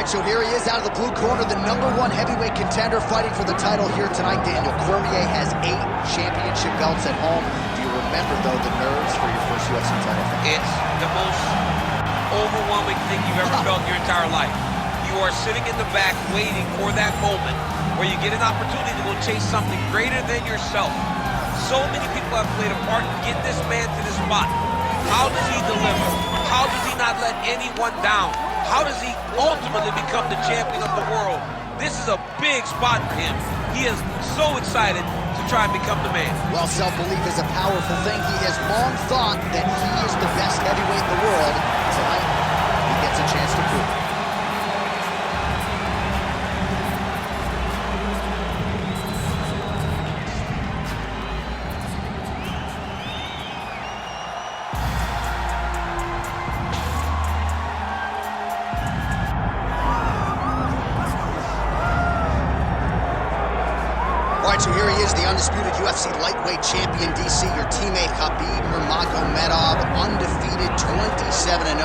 so here he is out of the blue corner, the #1 heavyweight contender fighting for the title here tonight. Daniel Cormier has 8 championship belts at home. Do you remember, though, the nerves for your first UFC title fight? It's the most overwhelming thing you've ever felt in your entire life. You are sitting in the back waiting for that moment where you get an opportunity to go chase something greater than yourself. So many people have played a part in getting this man to this spot. How does he deliver? How does he not let anyone down? How does he ultimately become the champion of the world? This is a big spot for him. He is so excited to try and become the man. Well, self-belief is a powerful thing. He has long thought that he is the best heavyweight in the world. Tonight, he gets a chance to prove it. So here he is, the undisputed UFC lightweight champion, DC, your teammate Khabib Nurmagomedov, undefeated 27-0.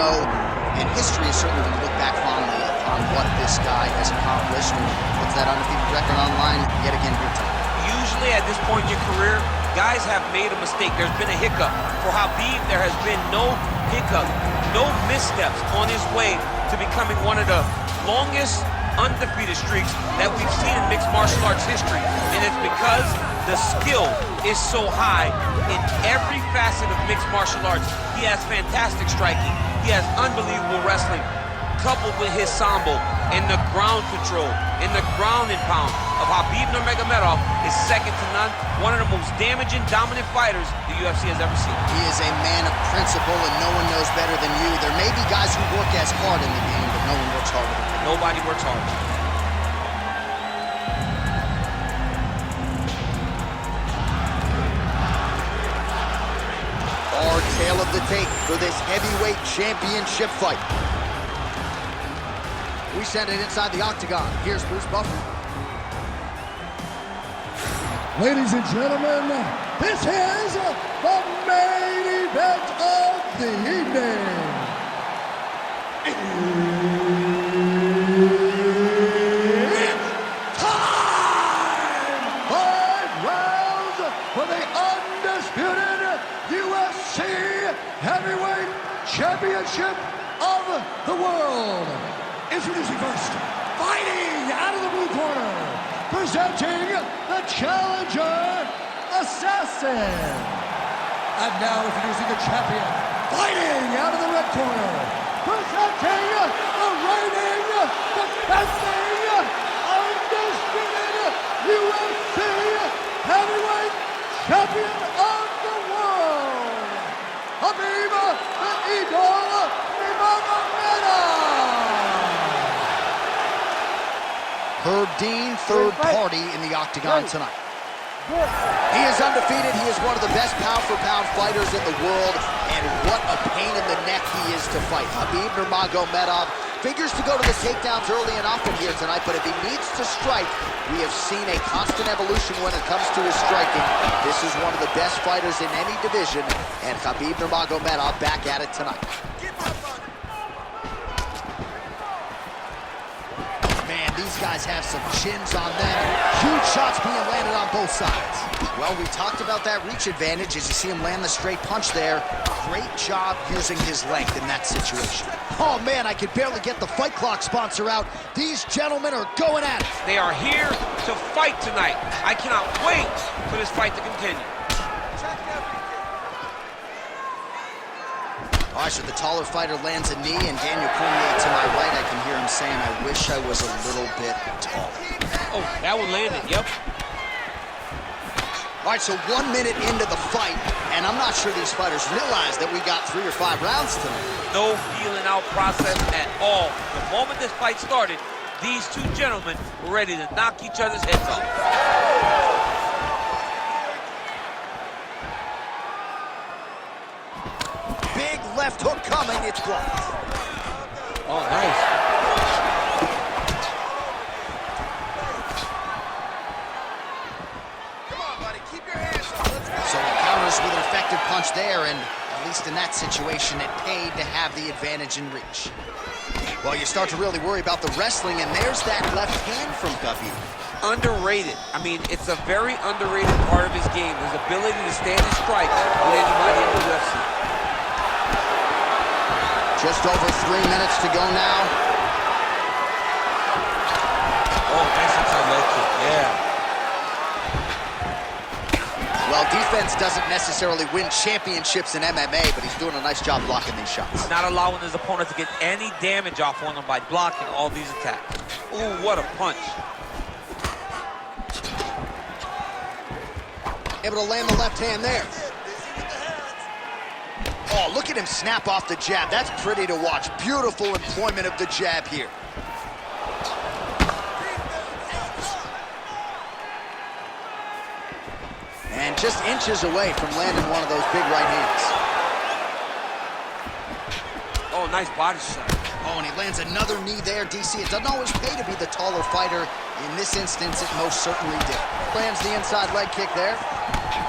And history is certainly going to look back fondly upon what this guy has accomplished and puts that undefeated record online yet again here tonight. Usually at this point in your career, guys have made a mistake. There's been a hiccup. For Khabib, there has been no hiccup, no missteps on his way to becoming one of the longest undefeated streaks that we've seen in mixed martial arts history. And it's because the skill is so high in every facet of mixed martial arts. He has fantastic striking. He has unbelievable wrestling, coupled with his sambo and the ground control and the ground and pound of Khabib Nurmagomedov is second to none. One of the most damaging, dominant fighters the UFC has ever seen. He is a man of principle, and no one knows better than you. There may be guys who work as hard in the game, but no one works harder than him. Nobody works harder. Our tale of the tape for this heavyweight championship fight. We send it inside the octagon. Here's Bruce Buffer. Ladies and gentlemen, this is the main event of the evening. It's time! 5 rounds for the undisputed UFC Heavyweight Championship of the world. Introducing first, fighting out of the blue corner, presenting the challenger, Assassin. And now introducing the champion, fighting out of the red corner, presenting the reigning, defending, undisputed UFC Heavyweight Champion of the world, Khabib Nurmagomedov. Herb Dean, third party in the octagon tonight. He is undefeated. He is one of the best pound-for-pound fighters in the world, and what a pain in the neck he is to fight. Khabib Nurmagomedov figures to go to the takedowns early and often here tonight, but if he needs to strike, we have seen a constant evolution when it comes to his striking. This is one of the best fighters in any division, and Khabib Nurmagomedov back at it tonight. These guys have some chins on them. Huge shots being landed on both sides. Well, we talked about that reach advantage as you see him land the straight punch there. Great job using his length in that situation. Oh, man, I could barely get the Fight Clock sponsor out. These gentlemen are going at it. They are here to fight tonight. I cannot wait for this fight to continue. All right, so the taller fighter lands a knee, and Daniel Cormier to my right, I can hear him saying, I wish I was a little bit taller. Oh, that one landed, yep. All right, so 1 minute into the fight, and I'm not sure these fighters realize that we got 3 or 5 rounds tonight. No feeling out process at all. The moment this fight started, these two gentlemen were ready to knock each other's heads off. Big left hook coming, it's blocked. Oh, nice. Come on, buddy, keep your hands up. Let's go. So he counters with an effective punch there, and at least in that situation, it paid to have the advantage in reach. Well, you start to really worry about the wrestling, and there's that left hand from Khabib. Underrated. I mean, it's a very underrated part of his game, his ability to stand and strike with anybody in the UFC. Just over 3 minutes to go now. Oh, nice inside leg kick, yeah. Well, defense doesn't necessarily win championships in MMA, but he's doing a nice job blocking these shots. Not allowing his opponent to get any damage off on him by blocking all these attacks. Ooh, what a punch. Able to land the left hand there. Oh, look at him snap off the jab. That's pretty to watch. Beautiful employment of the jab here. And just inches away from landing one of those big right hands. Oh, nice body shot. Oh, and he lands another knee there, DC. It doesn't always pay to be the taller fighter. In this instance, it most certainly did. Lands the inside leg kick there.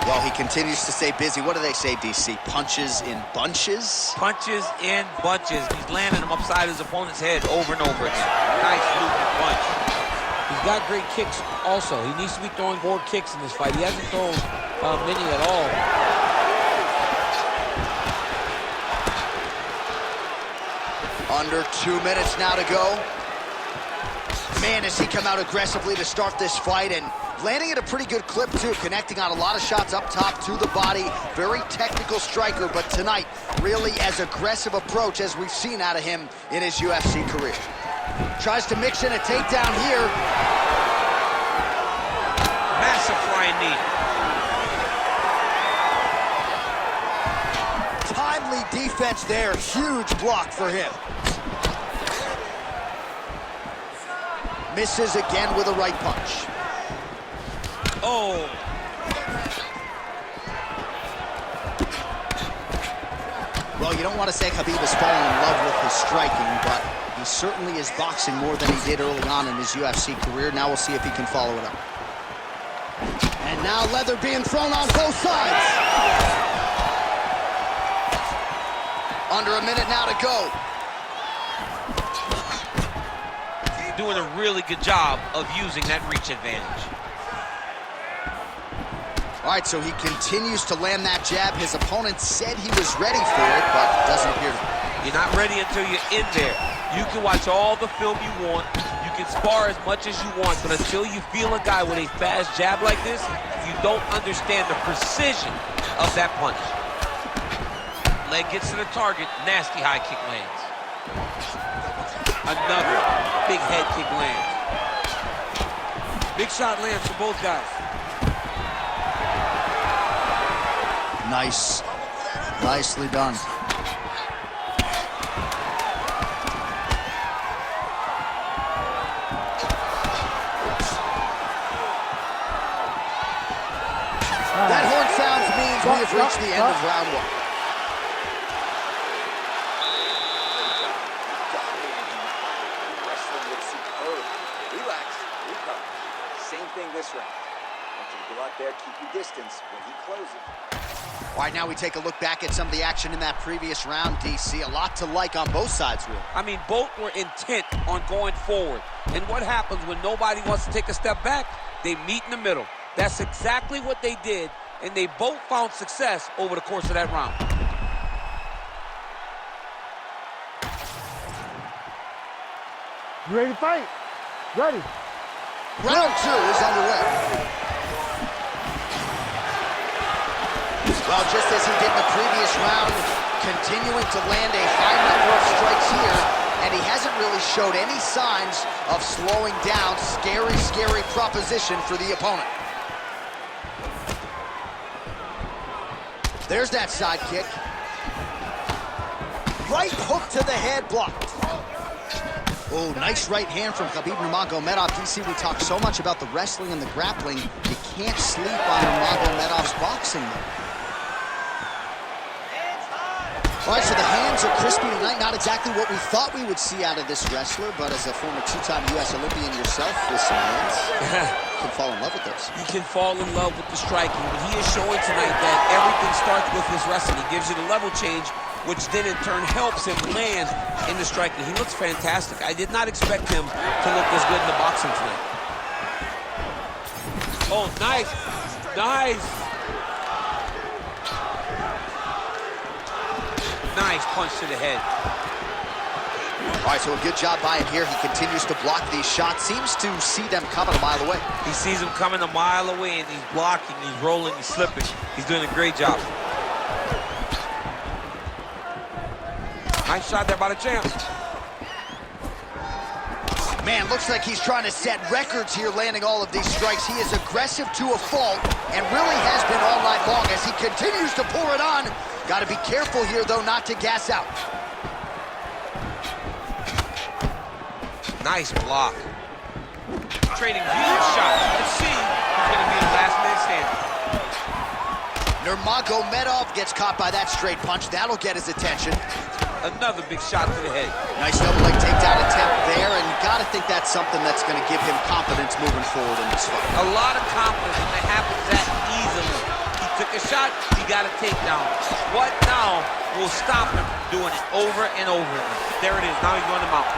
Well, he continues to stay busy. What do they say, DC? Punches in bunches? Punches in bunches. He's landing them upside his opponent's head over and over again. Nice looping punch. He's got great kicks also. He needs to be throwing more kicks in this fight. He hasn't thrown many at all. Under 2 minutes now to go. Man, has he come out aggressively to start this fight, and landing at a pretty good clip, too, connecting on a lot of shots up top to the body. Very technical striker, but tonight, really as aggressive approach as we've seen out of him in his UFC career. Tries to mix in a takedown here. Massive flying knee. Timely defense there. Huge block for him. Misses again with a right punch. Oh. Well, you don't want to say Khabib has fallen in love with his striking, but he certainly is boxing more than he did early on in his UFC career. Now we'll see if he can follow it up. And now leather being thrown on both sides. Under a minute now to go. Doing a really good job of using that reach advantage. All right, so he continues to land that jab. His opponent said he was ready for it, but doesn't appear to be. You're not ready until you're in there. You can watch all the film you want. You can spar as much as you want, but until you feel a guy with a fast jab like this, you don't understand the precision of that punch. Leg gets to the target, nasty high kick lands. Another big head kick lands. Big shot lands for both guys. Nice. Nicely done. That horn sounds means we have reached the end of round one. Same thing this round. I want you to go out there, keep your distance when he closes. All right, now we take a look back at some of the action in that previous round, DC. A lot to like on both sides, really. I mean, both were intent on going forward. And what happens when nobody wants to take a step back? They meet in the middle. That's exactly what they did, and they both found success over the course of that round. You ready to fight? Ready. Round two is underway. Well, just as he did in the previous round, continuing to land a high number of strikes here, and he hasn't really showed any signs of slowing down. Scary, scary proposition for the opponent. There's that side kick. Right hook to the head, blocked. Oh, nice right hand from Khabib Nurmagomedov. DC, we talk so much about the wrestling and the grappling. You can't sleep on Nurmagomedov's boxing, though. All right, so the hands are crispy tonight. Not exactly what we thought we would see out of this wrestler, but as a former two-time U.S. Olympian yourself with some hands, you can fall in love with those. You can fall in love with the striking, but he is showing tonight that everything starts with his wrestling. He gives you the level change which then in turn helps him land in the striking. He looks fantastic. I did not expect him to look this good in the boxing tonight. Oh, nice. Nice. Nice punch to the head. All right, so a good job by him here. He continues to block these shots. Seems to see them coming a mile away. He sees them coming a mile away, and he's blocking, he's rolling, he's slipping. He's doing a great job. Nice shot there by the champ. Man, looks like he's trying to set records here, landing all of these strikes. He is aggressive to a fault, and really has been all night long as he continues to pour it on. Got to be careful here, though, not to gas out. Nice block. Trading huge shots. Let's see who's going to be the last man standing. Nurmagomedov gets caught by that straight punch. That'll get his attention. Another big shot to the head. Nice double leg takedown attempt there, and you got to think that's something that's going to give him confidence moving forward in this fight. A lot of confidence, and it happens that easily. He took a shot, he got a takedown. What now will stop him from doing it over and over again? There it is. Now he's going to mount.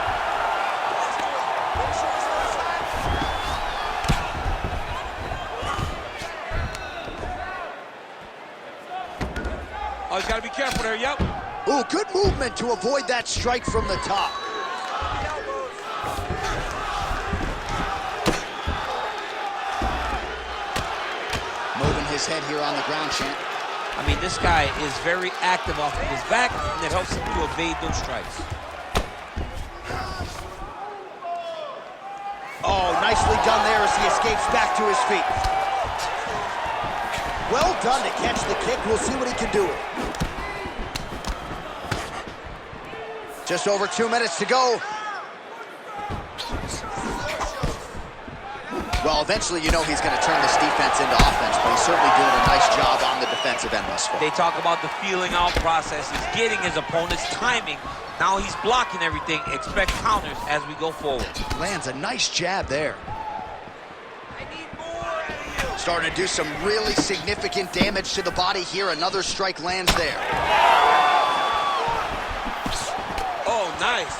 Oh, he's got to be careful there, yep. Ooh, good movement to avoid that strike from the top. Moving his head here on the ground, champ. I mean, this guy is very active off of his back, and it helps him to evade those strikes. Oh, nicely done there as he escapes back to his feet. Well done to catch the kick. We'll see what he can do with it. Just over 2 minutes to go. Well, eventually, you know he's going to turn this defense into offense, but he's certainly doing a nice job on the defensive end thus far. They talk about the feeling out process. He's getting his opponent's timing. Now he's blocking everything. Expect counters as we go forward. Lands a nice jab there. Starting to do some really significant damage to the body here. Another strike lands there. Oh, nice.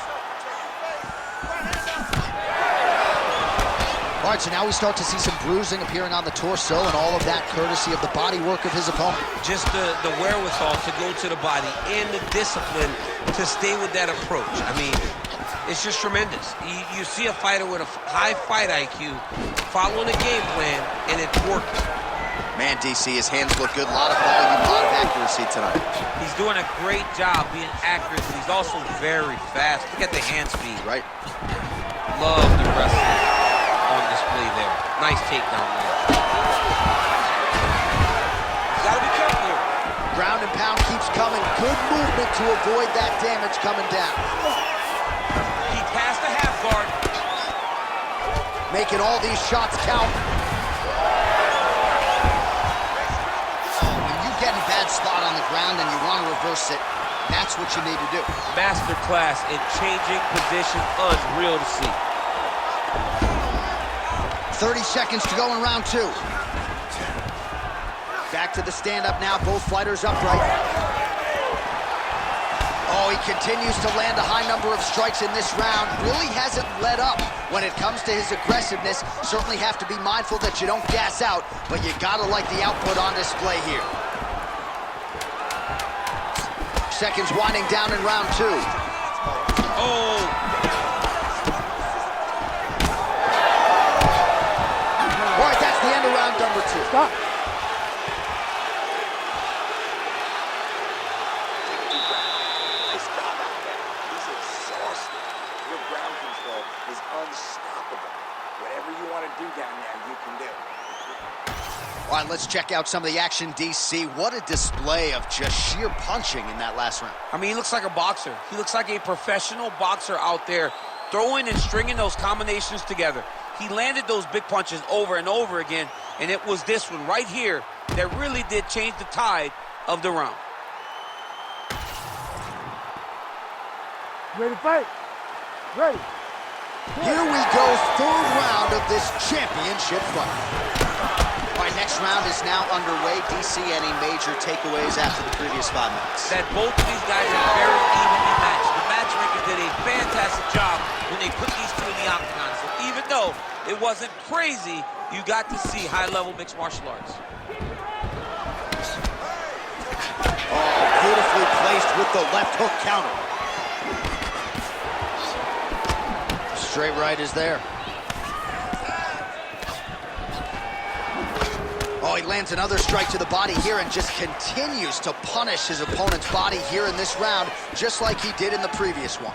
All right, so now we start to see some bruising appearing on the torso, and all of that courtesy of the body work of his opponent. Just the wherewithal to go to the body and the discipline to stay with that approach. I mean, it's just tremendous. You see a fighter with a high fight IQ following a game plan, and it's working. Man, DC, his hands look good. A lot of volume, a lot of accuracy tonight. He's doing a great job being accurate, but he's also very fast. Look at the hand speed. Right. Love the wrestling on display there. Nice takedown there. Gotta be careful here. Ground and pound keeps coming. Good movement to avoid that damage coming down. He passed the half guard. Making all these shots count. When you get in a bad spot on the ground and you want to reverse it, that's what you need to do. Masterclass in changing position, unreal to see. 30 seconds to go in round two. Back to the stand-up now, both fighters upright. Oh, he continues to land a high number of strikes in this round. Really hasn't let up when it comes to his aggressiveness. Certainly have to be mindful that you don't gas out, but you gotta like the output on display here. Seconds winding down in round two. Oh! All right, that's the end of round number two. Stop. Nice job out there. He's exhausted. Your ground control is unstoppable. Whatever you want to do down there, you can do. All right, let's check out some of the action, DC. What a display of just sheer punching in that last round. I mean, he looks like a boxer. He looks like a professional boxer out there, throwing and stringing those combinations together. He landed those big punches over and over again, and it was this one right here that really did change the tide of the round. Ready to fight? Ready. Here we go, third round of this championship fight. All right, Next round is now underway. DC, any major takeaways after the previous 5 minutes? That both of these guys are very evenly matched. The matchmaker did a fantastic job when they put these two in the octagon. So even though it wasn't crazy, you got to see high-level mixed martial arts. Oh, beautifully placed with the left hook counter. Straight right is there. Oh, he lands another strike to the body here and just continues to punish his opponent's body here in this round, just like he did in the previous one.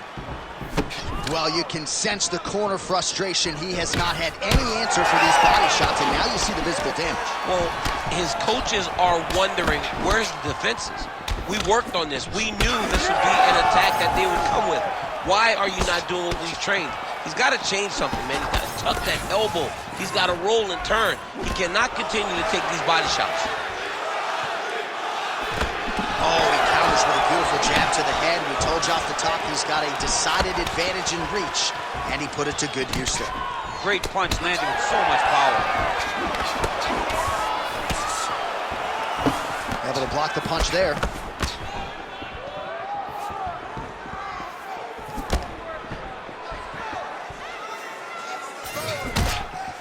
Well, you can sense the corner frustration. He has not had any answer for these body shots, and now you see the visible damage. Well, his coaches are wondering, where's the defenses? We worked on this. We knew this would be an attack that they would come with. Why are you not doing what we've trained? He's got to change something, man. He's got to tuck that elbow. He's got to roll and turn. He cannot continue to take these body shots. Oh, he counters with a beautiful jab to the head. We told you off the top he's got a decided advantage in reach, and he put it to good use there. Great punch landing with so much power. Able to block the punch there.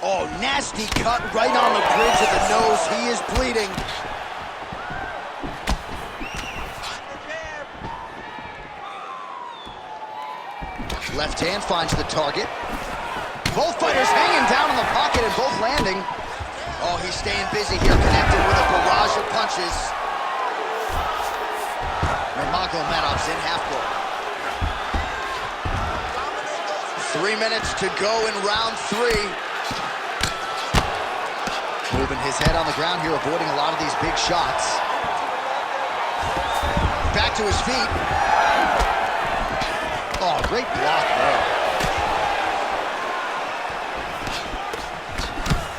Oh, nasty cut right on the bridge of the nose. He is bleeding. Left hand finds the target. Both fighters hanging down in the pocket and both landing. Oh, he's staying busy here, connected with a barrage of punches. Nurmagomedov's in half guard. 3 minutes to go in round 3. Moving his head on the ground here, avoiding a lot of these big shots. Back to his feet. Oh, great block there.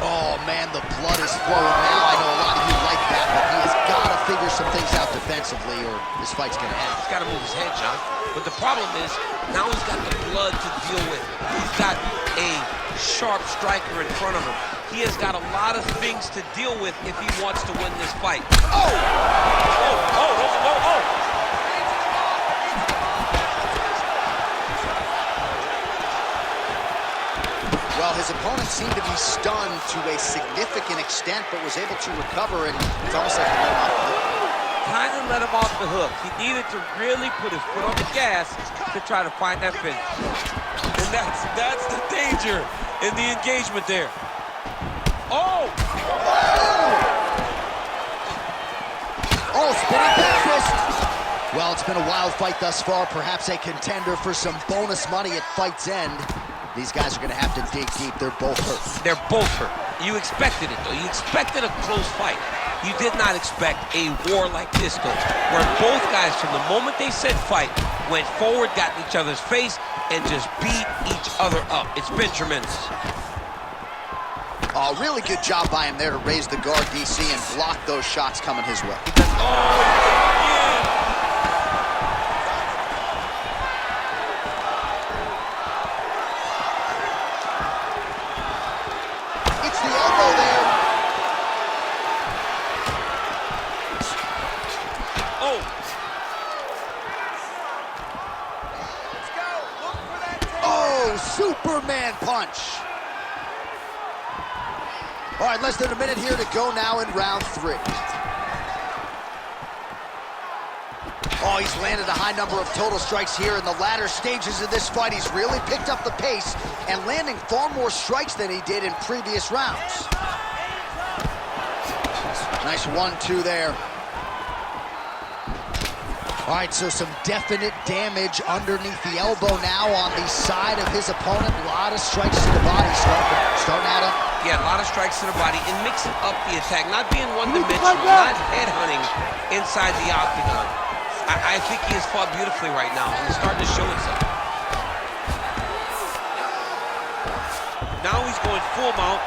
Oh, man, the blood is flowing now. I know a lot of you like that, but he has got to figure some things out defensively or this fight's going to end. He's got to move his head, John. But the problem is, now he's got the blood to deal with. He's got a sharp striker in front of him. He has got a lot of things to deal with if he wants to win this fight. Oh! Oh! Well, his opponent seemed to be stunned to a significant extent, but was able to recover, and it's almost like he let him off the hook. Kind of let him off the hook. He needed to really put his foot on the gas to try to find that finish. And that's the danger in the engagement there. Oh! Oh, spinning back fist. Well, it's been a wild fight thus far, perhaps a contender for some bonus money at fight's end. These guys are going to have to dig deep. They're both hurt. They're both hurt. You expected it, though. You expected a close fight. You did not expect a war like this, though, where both guys, from the moment they said fight, went forward, got in each other's face, and just beat each other up. It's been tremendous. Oh, really good job by him there to raise the guard, DC, and block those shots coming his way. It's the elbow there. Oh! Oh, Superman punch. All right, less than a minute here to go now in round 3. Oh, he's landed a high number of total strikes here in the latter stages of this fight. He's really picked up the pace and landing far more strikes than he did in previous rounds. Nice 1-2 there. All right, so some definite damage underneath the elbow now on the side of his opponent. A lot of strikes to the body, starting at him. Yeah, a lot of strikes to the body and mixing up the attack, not being one-dimensional, not headhunting inside the octagon. I think he has fought beautifully right now, and it's starting to show itself. Now he's going full mount.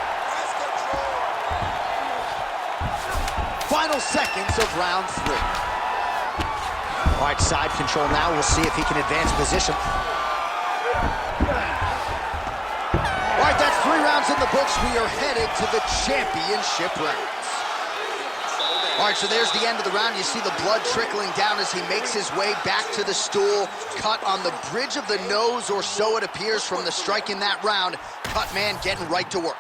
Final seconds of round 3. All right, side control now. We'll see if he can advance position. All right, that's 3 rounds in the books. We are headed to the championship rounds. All right, so there's the end of the round. You see the blood trickling down as he makes his way back to the stool. Cut on the bridge of the nose, or so it appears from the strike in that round. Cut man getting right to work.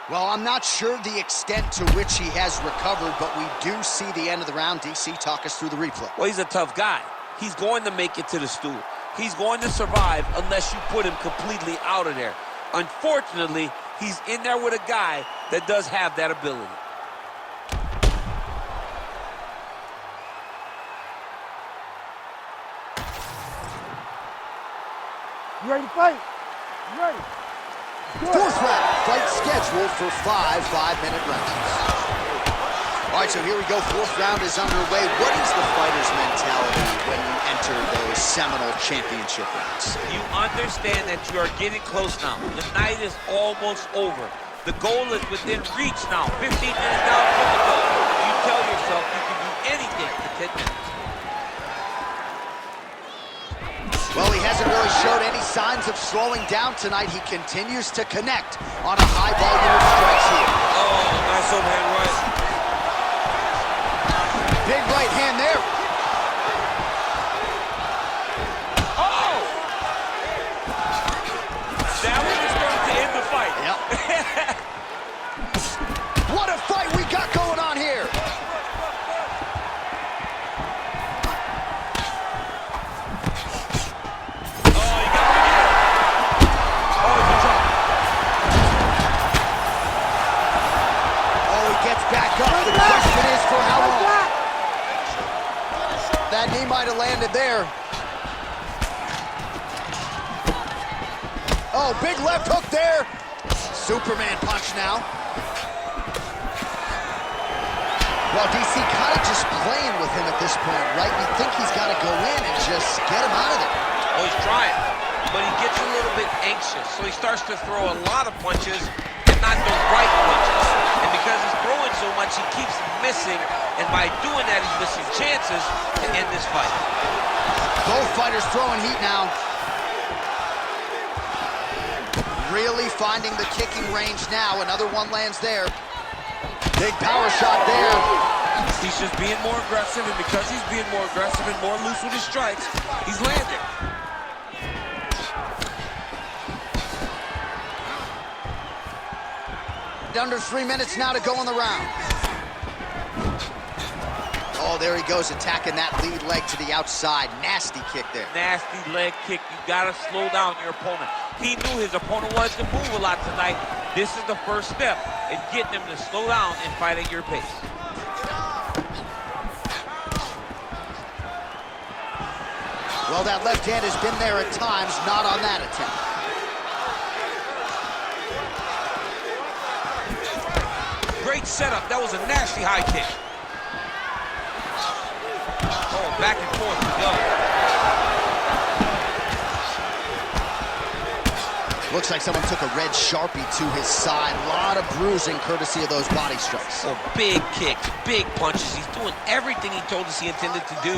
Well, I'm not sure the extent to which he has recovered, but we do see the end of the round. DC, talk us through the replay. Well, he's a tough guy. He's going to make it to the stool. He's going to survive unless you put him completely out of there. Unfortunately, he's in there with a guy that does have that ability. You ready to fight? You ready? Fourth round, fight scheduled for 5 5-minute rounds. All right, so here we go. Fourth round is underway. What is the fighter's mentality when you enter those seminal championship rounds? You understand that you are getting close now. The night is almost over. The goal is within reach now. 15 minutes down from the goal. You tell yourself you can do anything for 10 minutes. Well, he hasn't really showed any signs of slowing down tonight. He continues to connect on a high volume of strikes here. Oh, nice overhand right. Big right hand there. Oh! That one is going to end the fight. Yep. What a fight we got going on here. Back up. The question is for how long. That knee might have landed there. Oh, big left hook there. Superman punch now. Well, DC kind of just playing with him at this point, right? You think he's got to go in and just get him out of there. Oh, he's trying, but he gets a little bit anxious, so he starts to throw a lot of punches and not the right punches. And because he's throwing so much, he keeps missing, and by doing that, he's missing chances to end this fight. Both fighters throwing heat now. Really finding the kicking range now. Another one lands there. Big power shot there. He's just being more aggressive, and because he's being more aggressive and more loose with his strikes, he's landing. Under 3 minutes now to go in the round. Oh, there he goes, attacking that lead leg to the outside. Nasty kick there. Nasty leg kick. You gotta slow down your opponent. He knew his opponent wanted to move a lot tonight. This is the first step in getting him to slow down and fight at your pace. Well, that left hand has been there at times, not on that attempt. Great setup. That was a nasty high kick. Oh, back and forth we go. Looks like someone took a red Sharpie to his side. A lot of bruising courtesy of those body strikes. Oh, big kicks, big punches. He's doing everything he told us he intended to do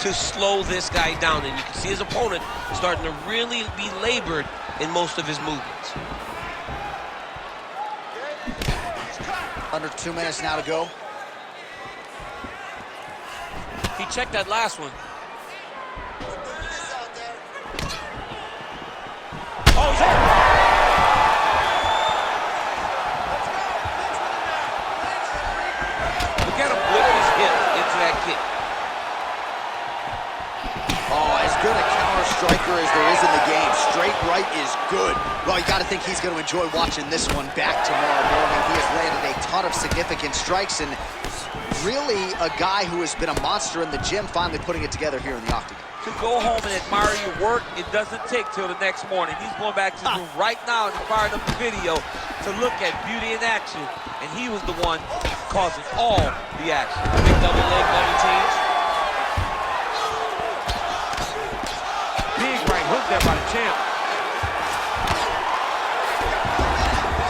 to slow this guy down. And you can see his opponent starting to really be labored in most of his movements. Under 2 minutes now to go. He checked that last one. Oh, he's out. Look at him whip his hip into that kick. Oh, as good a counter striker as there is in the game. Straight right is good. Well, you got to think he's going to enjoy watching this one back tomorrow morning. He has landed a ton of significant strikes, and really a guy who has been a monster in the gym, finally putting it together here in the octagon. To go home and admire your work, it doesn't take till the next morning. He's going back to the room right now and firing up the video to look at beauty in action, and he was the one causing all the action. Big double leg, double change. Big right hook there by the champ.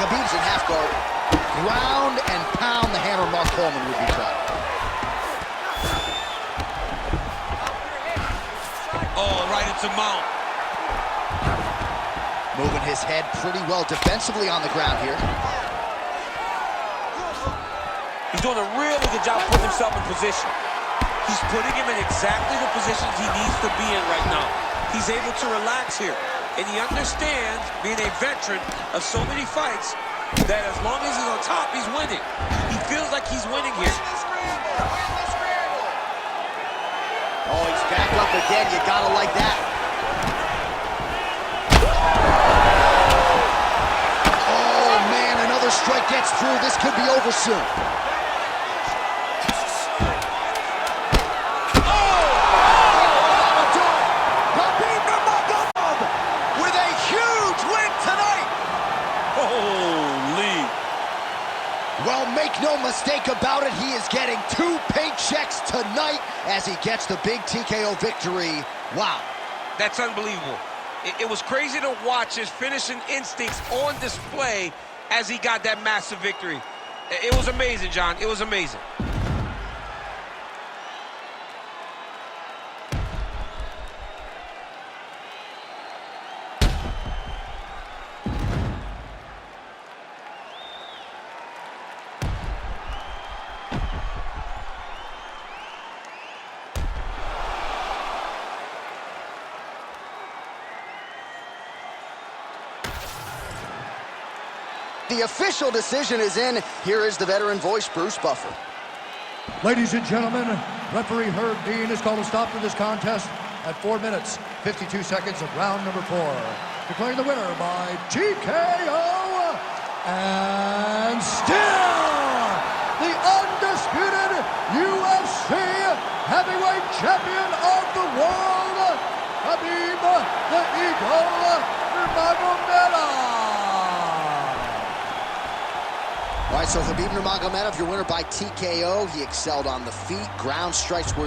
Khabib's in half guard. Ground and pound the hammer Mark Coleman would be trying. Oh, right into mount. Moving his head pretty well defensively on the ground here. He's doing a really good job putting himself in position. He's putting him in exactly the positions he needs to be in right now. He's able to relax here. And he understands, being a veteran of so many fights, that as long as he's on top, he's winning. He feels like he's winning here. Oh, he's back up again. You gotta like that. Oh, man, another strike gets through. This could be over soon. Khabib Nurmagomedov with a huge win tonight. Holy. Well, make no mistake about it, he is getting 2 paychecks tonight as he gets the big TKO victory. Wow. That's unbelievable. It was crazy to watch his finishing instincts on display as he got that massive victory. It was amazing, John. It was amazing. The official decision is in. Here is the veteran voice, Bruce Buffer. Ladies and gentlemen, referee Herb Dean has called a stop to this contest at 4 minutes, 52 seconds of round number 4. Declaring the winner by TKO, and still the undisputed UFC heavyweight champion of the world, Khabib the Eagle Nurmagomedov. All right, so Khabib Nurmagomedov, your winner by TKO. He excelled on the feet. Ground strikes were